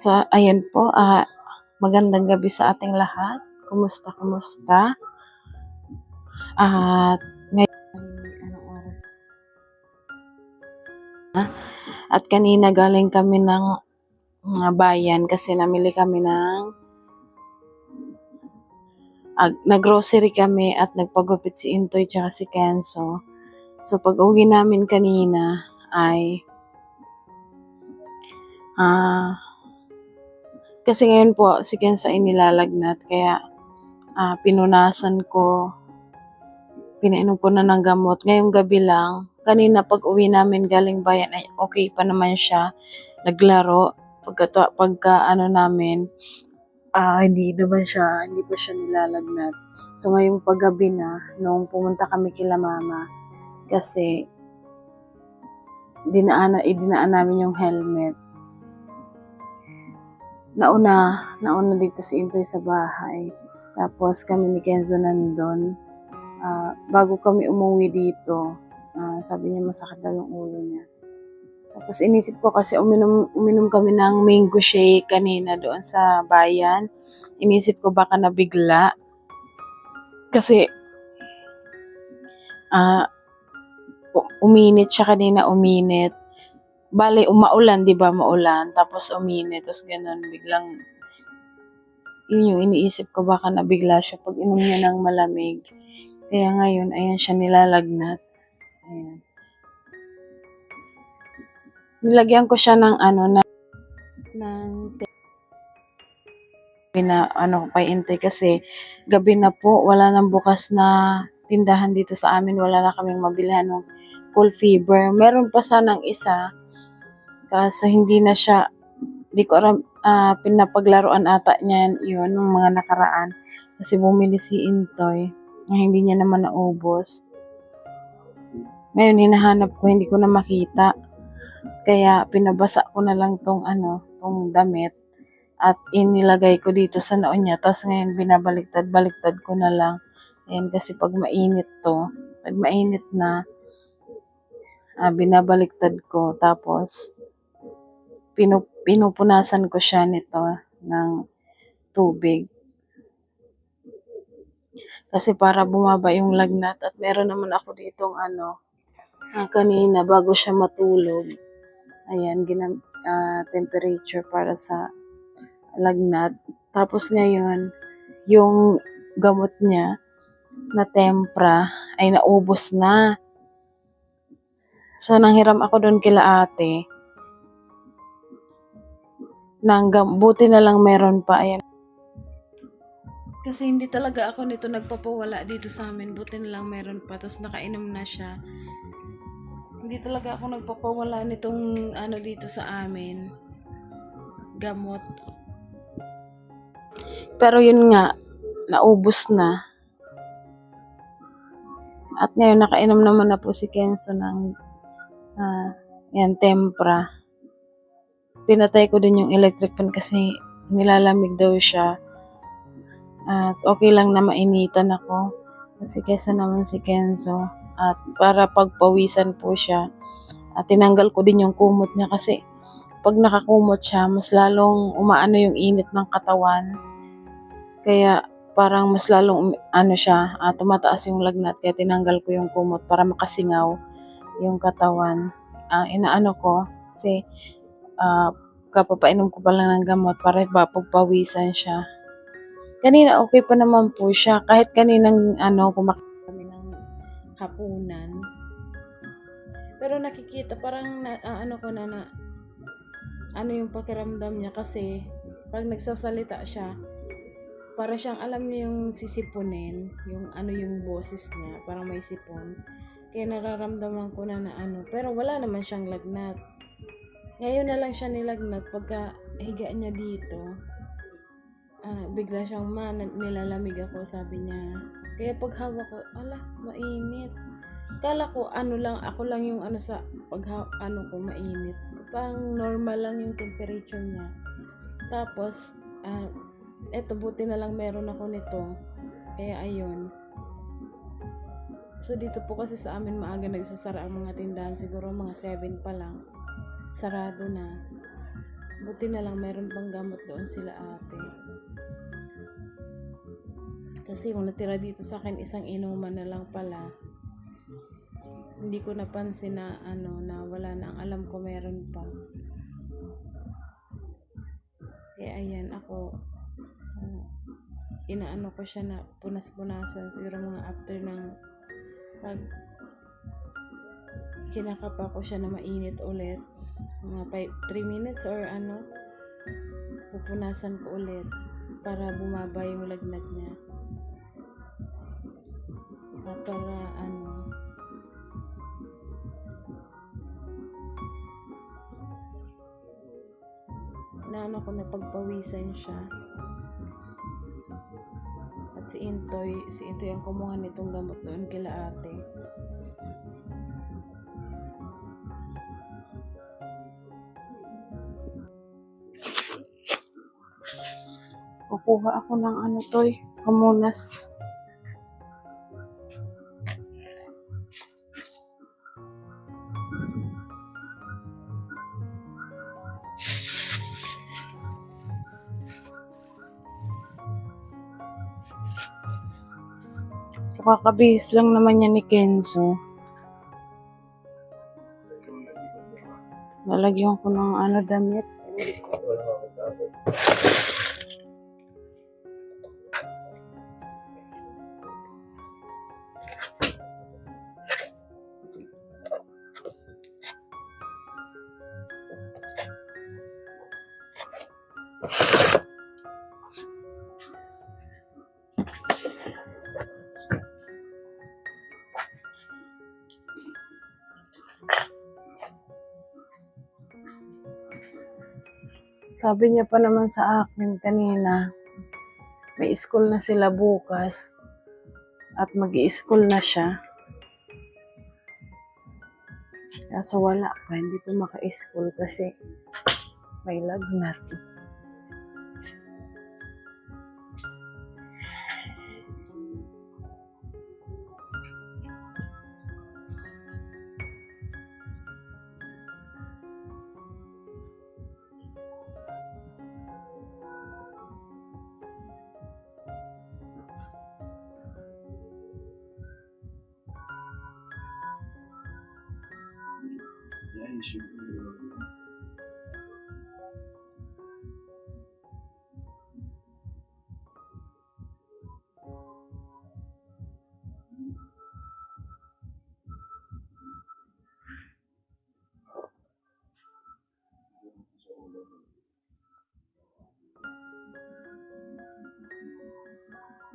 So, ayan po, magandang gabi sa ating lahat. Kumusta, kumusta? At ngayon, anong oras? At kanina galing kami ng bayan kasi namili kami nag-grocery kami at nagpagupit si Intoy tsaka si Kenzo. So, pag uwi namin kanina ay kasi ngayon po si Kenzo ay nilalagnat kaya pinunasan ko, pinainom ko na ng gamot. Ngayong gabi lang, kanina pag uwi namin galing bayan ay okay pa naman siya, naglaro. Pagka ano namin, hindi pa siya nilalagnat. So ngayong paggabi na, nung pumunta kami kila mama, kasi dinaan namin yung helmet. Nauna dito si Intoy sa bahay. Tapos kami ni Kenzo nandun. Bago kami umuwi dito, sabi niya masakit daw yung ulo niya. Tapos inisip ko kasi uminom kami ng mango shake kanina doon sa bayan. Inisip ko baka nabigla. Kasi uminit siya kanina, uminit. Bale, umaulan, di ba? Maulan. Tapos uminit. Tapos ganun, biglang yun yung iniisip ko baka nabigla siya pag inom niya ng malamig. Kaya ngayon, ayan siya nilalagnat. Ayan. Nilagyan ko siya ng kay Intay kasi gabi na po, wala nang bukas na tindahan dito sa amin, wala na kaming mabilhan ng cool fever. Meron pa sanang isa, kaso hindi na siya, di ko alam, pinapaglaruan ata niyan yun ng mga nakaraan kasi bumili si Intoy na hindi niya naman naubos. Ngayon hinahanap ko, hindi ko na makita. Kaya pinabasa ko na lang tong damit at inilagay ko dito sa noo niya. Tapos ngayon binabaliktad ko na lang. Ayan, kasi pag mainit na, binabaliktad ko. Tapos pinupunasan ko siya nito ng tubig. Kasi para bumaba yung lagnat. At meron naman ako ditong kanina bago siya matulog. Ayan, temperature para sa lagnat. Tapos ngayon, yung gamot niya na tempra ay naubos na. So, nanghiram ako doon kila ate. Buti na lang meron pa. Ayan. Kasi hindi talaga ako nito nagpapawala dito sa amin. Buti na lang meron pa. Tapos nakainom na siya. Hindi talaga ako nagpapawala nitong dito sa amin. Gamot. Pero yun nga, naubos na. At ngayon, nakainom naman na po si Kenzo ng tempra. Pinatay ko din yung electric fan kasi nilalamig daw siya. At okay lang na mainitan ako. Kasi kesa naman si Kenzo. At para pagpawisan po siya. At tinanggal ko din yung kumot niya kasi pag nakakumot siya, mas lalong umaano yung init ng katawan. Kaya parang mas lalong tumataas yung lagnat. Kaya tinanggal ko yung kumot para makasingaw yung katawan. Inaano ko kasi kapapainom ko pa lang ng gamot para pagpawisan siya. Kanina okay pa naman po siya. Kahit kaninang kumakain kami ng hapunan. Pero nakikita parang yung pakiramdam niya kasi pag nagsasalita siya, para siyang alam niya yung sisipunin, yung boses niya, parang may sipon. Kaya nararamdaman ko na pero wala naman siyang lagnat. Ngayon na lang siya nilagnat pagka higa niya dito. Bigla siyang nilalamig ako, sabi niya. Kaya pag hawak ko, mainit. Kala ko ako lang yung sa ko mainit. Parang normal lang yung temperature niya. Tapos eto buti na lang meron ako nito. Kaya ayun. So dito po kasi sa amin maaga nagsasara ang mga tindahan, siguro mga 7 pa lang. Sarado na. Buti na lang mayroon pang gamot doon sila ate. Kasi kung natira dito sa akin isang inuman na lang pala, hindi ko napansin na na wala na. Ang alam ko meron pa. Kaya ayan ako, inaano ko siya na punas-punasan siguro mga after ng pag kinakapa ko siya na mainit ulit mga 3 minutes or pupunasan ko ulit para bumaba yung lagnat niya. At para ko na pagpawisan siya. At si Intoy ang kumuha nitong gamot doon kila ate. Kukuha ako ng Toy, Hamunas. So, kakabihis lang naman yan ni Kenzo. Lalagyan ko ng damit. Sabi niya pa naman sa akin kanina, may school na sila bukas at mag-i-school na siya. Kaso wala pa, hindi pa maka-school kasi may lagnat.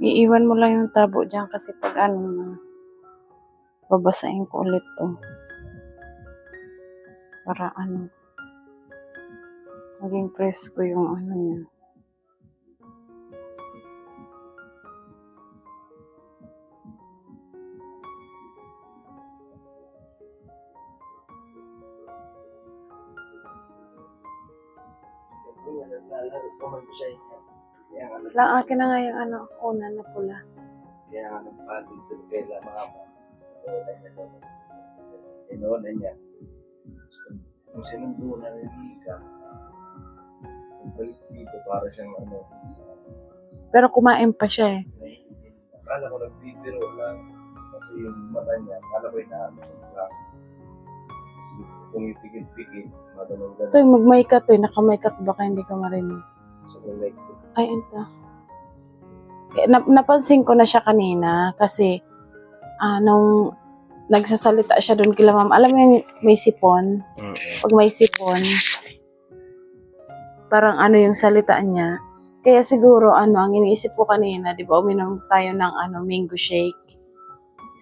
Iiwan mo lang yung tabo dyan kasi pag babasahin ko ulit to. Para maging presko yung niya. Lang akin na nga yung una na pula. Kaya nga nagpatuloy kaila mga inuunan niya. Kung sinundo na rin ka, balik dito para siyang Pero kumain pa siya eh. Akala ko nagbibiro lang kasi yung mata niya, akala ko inaamit lang. Kung ipigil-pigil, maganong-ganon. Toy, mag-mic ka Toy. Naka-mic ka baka hindi ka marinig. So, like, Ay, ito. Napansin ko na siya kanina kasi nung nagsasalita siya doon kila ma'am. Alam mo yung may sipon? Pag may sipon, parang yung salita niya. Kaya siguro ang iniisip ko kanina, di ba, uminom tayo ng mango shake.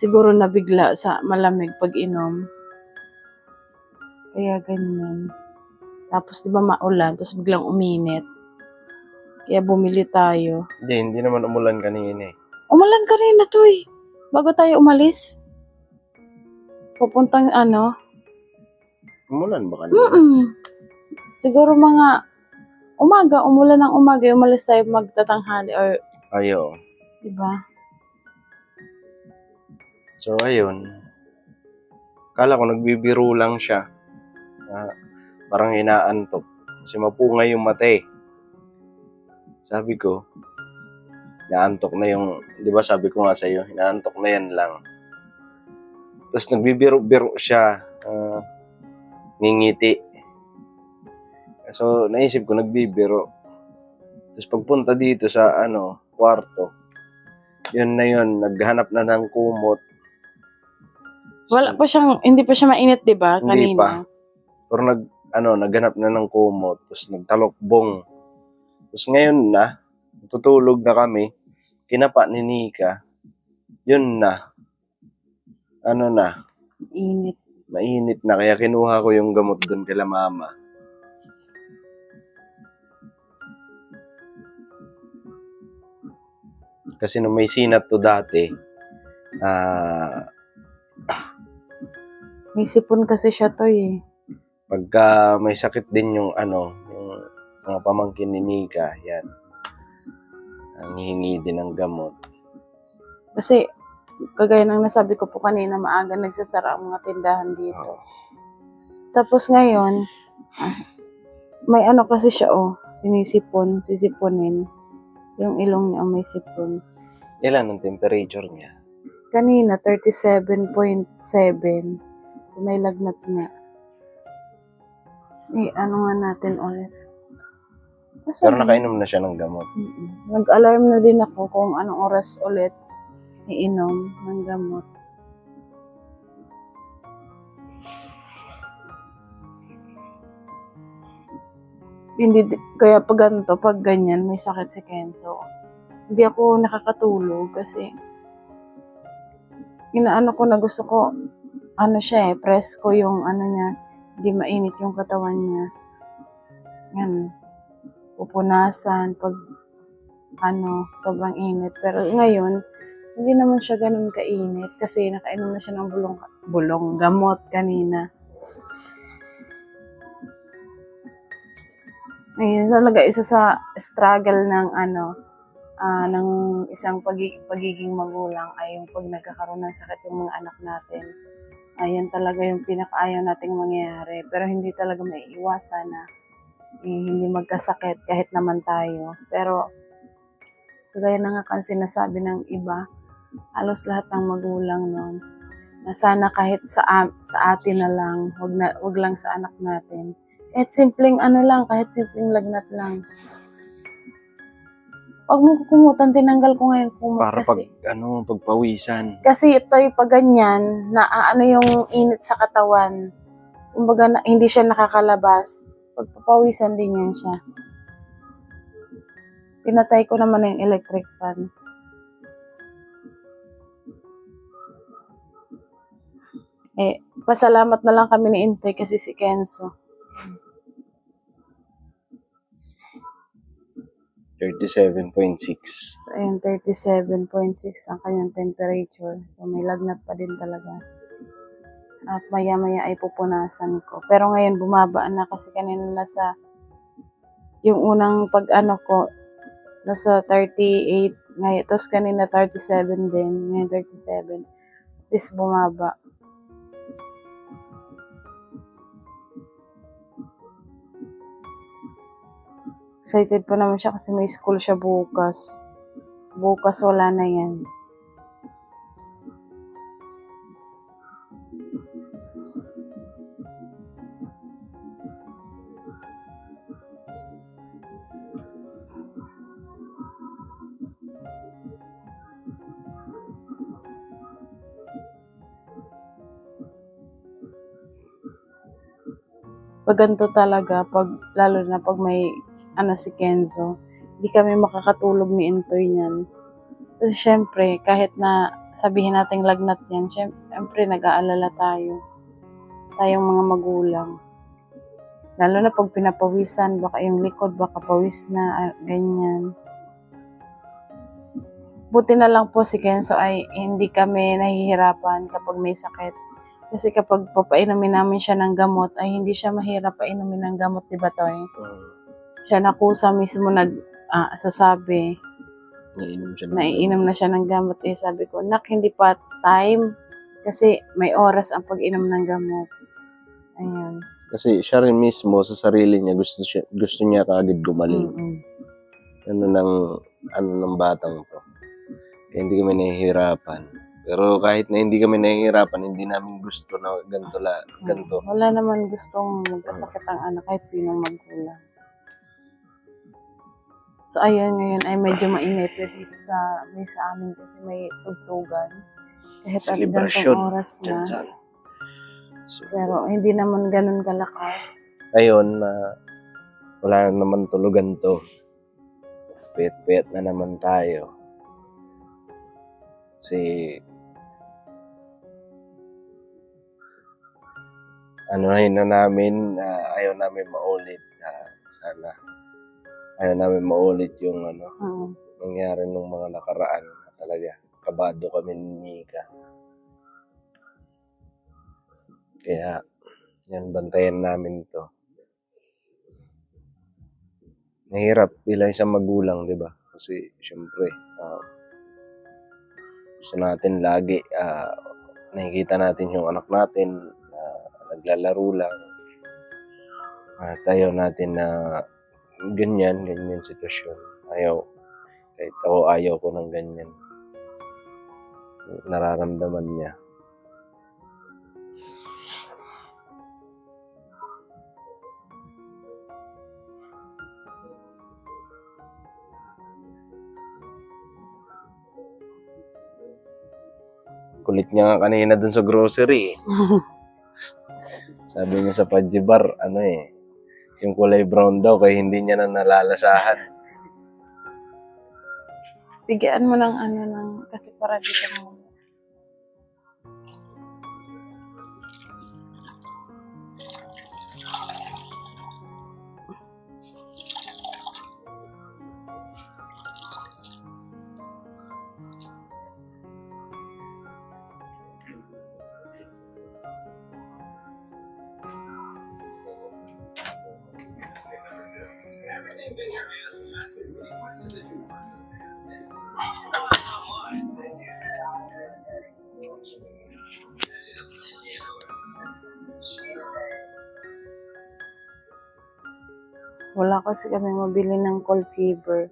Siguro nabigla sa malamig pag inom. Kaya ganyan. Tapos di ba maulan, tapos biglang uminit. Kaya bumili tayo. hindi naman umulan kanina eh. Umulan kanina to eh. Bago tayo umalis. Pupuntang Umulan ba kanina? Siguro mga umulan ng umaga, umalis tayo magtatanghali or Ayo. diba? So, ayun. Kala ko nagbibiro lang siya. Parang inaantok. Kasi mapungay yung mata eh. Sabi ko, inaantok na yung, di ba sabi ko nga sa'yo, inaantok na yan lang. Tapos nagbibiro-biro siya, ngingiti. So, naisip ko, nagbibiro. Tapos pagpunta dito sa, kwarto, yun na yun, naghanap na ng kumot. Wala pa siyang, hindi pa siya mainit, di ba? Hindi Kanina. pa. Pero naghanap na ng kumot, tapos nagtalokbong. Tapos ngayon na, tutulog na kami, kinapa ni Nika, yun na, Init. mainit na, kaya kinuha ko yung gamot doon kila mama. Kasi nung may sinat to dati, May sipon kasi siya to eh. pagka may sakit din yung mga pamangkin ni Nika, yan. Ang hihingi din ng gamot. Kasi, kagaya ng nasabi ko po kanina, maaga nagsasara ang mga tindahan dito. Tapos ngayon, may kasi siya sisiponin. So, yung ilong niya may sipon. Ilan ang temperature niya? Kanina, 37.7. So, may lagnat nga. Nga natin ulit. Pero nakainom na siya ng gamot. Nag-alarm na din ako kung anong oras ulit iinom ng gamot. Kaya pag ganyan, may sakit si Kenzo. Hindi ako nakakatulog kasi inaano ko na gusto ko, siya press ko yung niya, hindi mainit yung katawan niya. Yan, pupunasan pag sobrang init. Pero ngayon, hindi naman siya ganun kainit kasi nakainom na siya ng bulong gamot kanina. Ayun talaga isa sa struggle ng ng isang pagiging magulang ay yung pag nagkakaroon ng sakit yung mga anak natin. Ayan talaga yung pinakaayaw nating mangyari. Pero hindi talaga maiiwasan na hindi magkasakit kahit naman tayo. Pero kagaya na nga kasi sinasabi ng iba, halos lahat ng magulang noon, na sana kahit sa atin na lang, wag lang sa anak natin. Kahit simpleng kahit simpleng lagnat lang. Pag mo kukumutan, tinanggal ko ngayon kumot Para kasi. Pagpawisan. Kasi ito pag ganyan, na yung init sa katawan. Kumbaga hindi siya nakakalabas. Pagpapawisan din yan siya. Pinatay ko naman yung electric fan. Pasalamat na lang kami ni Intoy kasi si Kenzo. 37.6. So, ayun, 37.6 ang kanyang temperature. So, may lagnat pa din talaga. At maya-maya ay pupunasan ko. Pero ngayon, bumaba na kasi kanina yung unang ko, nasa 38. Ngayon, tapos kanina 37 din. Ngayon, 37. This bumaba. Excited pa naman siya kasi may school siya bukas. Bukas wala na yan. Pag ganito talaga, lalo na pag may si Kenzo, hindi kami makakatulog ni Intoy niyan. Kasi syempre, kahit na sabihin nating lagnat yan, syempre nag-aalala tayo. Tayong mga magulang. Lalo na pag pinapawisan, baka yung likod, baka pawis na, ganyan. Buti na lang po si Kenzo ay hindi kami nahihirapan kapag may sakit. Kasi kapag papainumin namin siya ng gamot, ay hindi siya mahirap painumin ng gamot, diba Toy? Siya na kusa mismo sasabi, naiinom na siya ng gamot. Sabi ko, nak, hindi pa time kasi may oras ang pag-inom ng gamot. Ayan. Kasi siya rin mismo sa sarili niya gusto niya kaagad gumaling. Mm-mm. Ano ng batang to. Kaya hindi kami nahihirapan. Pero kahit na hindi kami nahihirapan, hindi namin gusto na ganito. Wala naman gustong magkasakit ang anak kahit sinong magulang. So, ayun ngayon ay medyo mainit dito sa amin kasi may tugtugan. Kahit at Celebration. gantong oras na. Dyan. So, Pero hindi naman ganun kalakas. ngayon na wala na naman tulugan to. Piyat-piyat na naman tayo. Kasi anuhin na namin, ayaw namin maulit. Sana ayaw namin maulit yung nangyari nung mga nakaraan. Talaga, kabado kami ni Nika. Kaya, yan, bantayan namin to. Nahirap bilang isang magulang, di ba? Kasi, syempre, gusto natin lagi, nakikita natin yung anak natin, naglalaro lang. At ayaw natin na ganyan sitwasyon. Kahit ako ayaw ko ng ganyan. Nararamdaman niya. Kulit niya nga kanina dun sa grocery. Sabi niya sa Pudgy Bar, yung kulay brown daw kaya hindi niya na nalalasahan. Bigyan mo kasi para dito mo. Wala kasi kami mabili ng cold fever.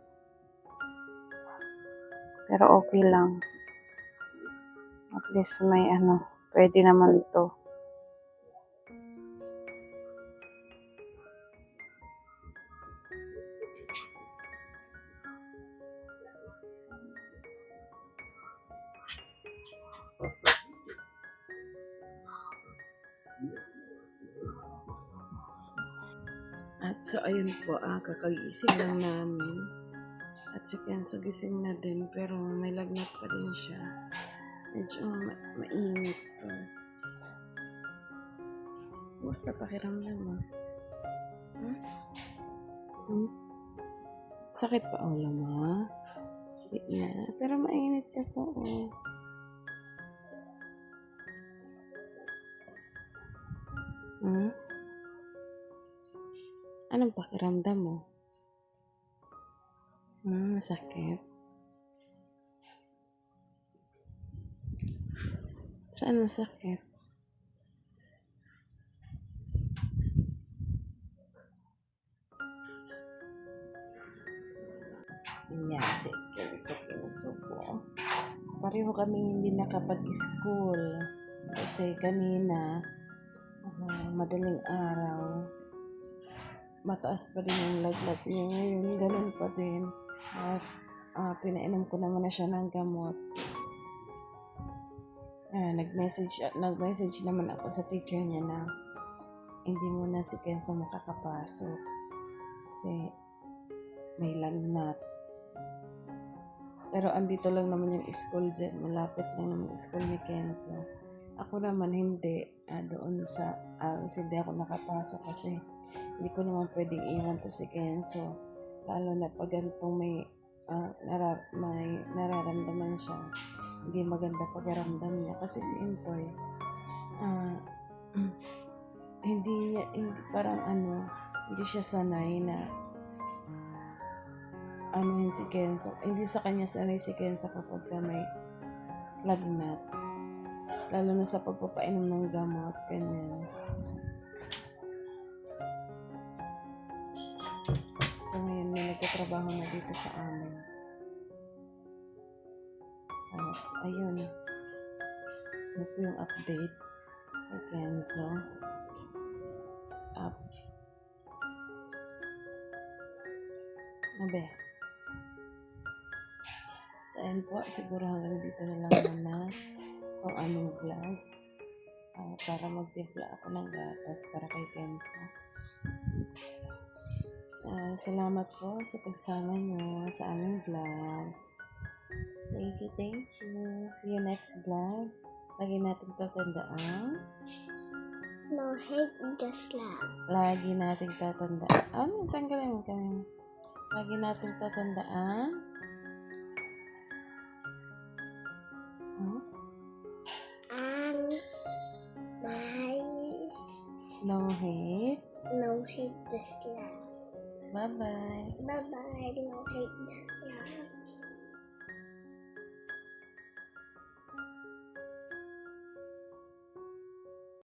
Pero okay lang. At least may pwede naman to. At so ayun po, kakagising lang namin. At si Kenzo gising na din, pero may lagnat pa din siya. Medyo mainit po. Kumusta pakiramdam mo? Sakit pa ulo mo? Hindi na. Pero mainit ka po. Anong pakiramdam mo? Masakit. Saan masakit? Yan, Kenzo po. Pareho kaming hindi nakapag-school. Kasi kanina, madaling araw, mataas pa rin yung lagnat niya. Ngayon, ganun pa din. At pinainom ko naman na siya ng gamot. Nag-message naman ako sa teacher niya na hindi muna si Kenzo makakapasok kasi may lagnat. Pero andito lang naman yung school dyan. Malapit lang naman yung school ni Kenzo. Ako naman hindi. Doon sa hindi ako nakapasok kasi hindi ko naman pwedeng iwan to si Kenzo. Lalo na pag ganitong may nararamdaman siya. Hindi maganda pagramdam niya. Kasi si Intoy, hindi siya sanay na si Kenzo. Hindi sa kanya sanay si Kenzo kapag may lagnat. Lalo na sa pagpapainom ng gamot, ganyan. trabaho na dito sa amin. At ayun, yun po yung update kay Kenzo. Abe. So, ayun po, siguro hanggang dito na lang muna ang aming vlog. Para magtimpla ako ng gatas para kay Kenzo. Salamat po sa pagsama nyo sa aming vlog. Thank you, thank you. See you next vlog. Lagi natin tatandaan. No hate, just love. Lagi nating tatandaan. Ano? Tanggalin mo kami. Lagi nating tatandaan. And my No hate. no hate, just love. Bye-bye. Bye bye. No hate, just